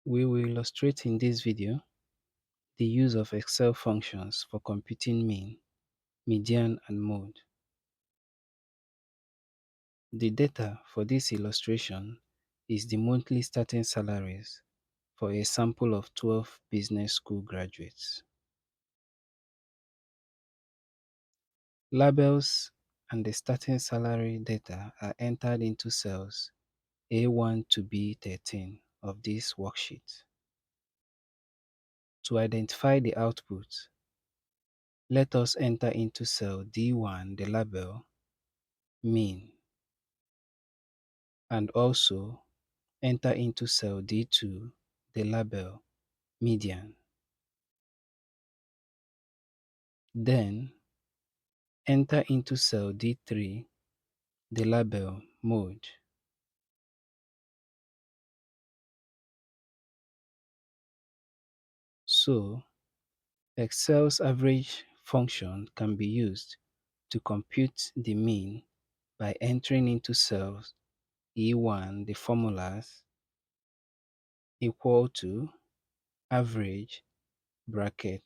We will illustrate in this video the use of Excel functions for computing mean, median, and mode. The data for this illustration is the monthly starting salaries for a sample of 12 business school graduates. Labels and the starting salary data are entered into cells A1 to B13 of this worksheet. To identify the output, let us enter into cell D1 the label mean, and also enter into cell D2 the label median. Then enter into cell D3 the label mode. So, Excel's average function can be used to compute the mean by entering into cells E1 the formulas equal to average bracket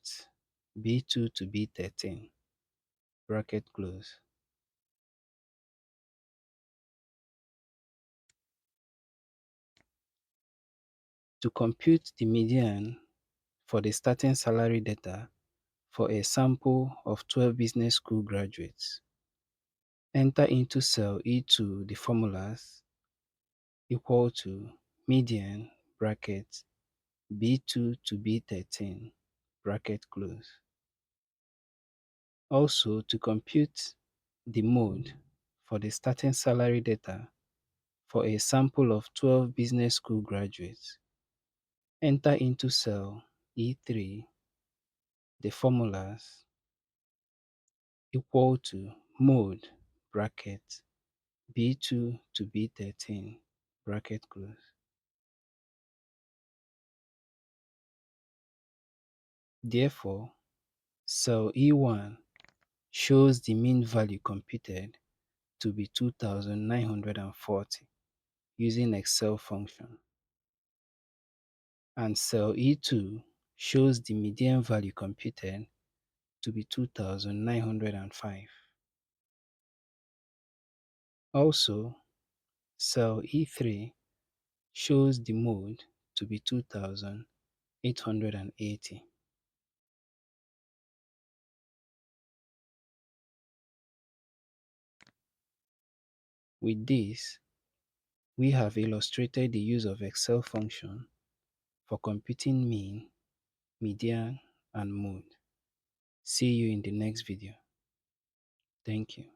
B2 to B13 bracket close. To compute the median for the starting salary data for a sample of 12 business school graduates, enter into cell E2 the formulas equal to median bracket B2 to B13 bracket close. Also, to compute the mode for the starting salary data for a sample of 12 business school graduates, enter into cell E3 the formulas equal to mode bracket B2 to B13 bracket close. Therefore, cell E1 shows the mean value computed to be 2,940 using Excel function, and cell E2 shows the median value computed to be 2,905. Also, cell E3 shows the mode to be 2,880. With this, we have illustrated the use of Excel function for computing mean, median, and mode. See you in the next video. Thank you.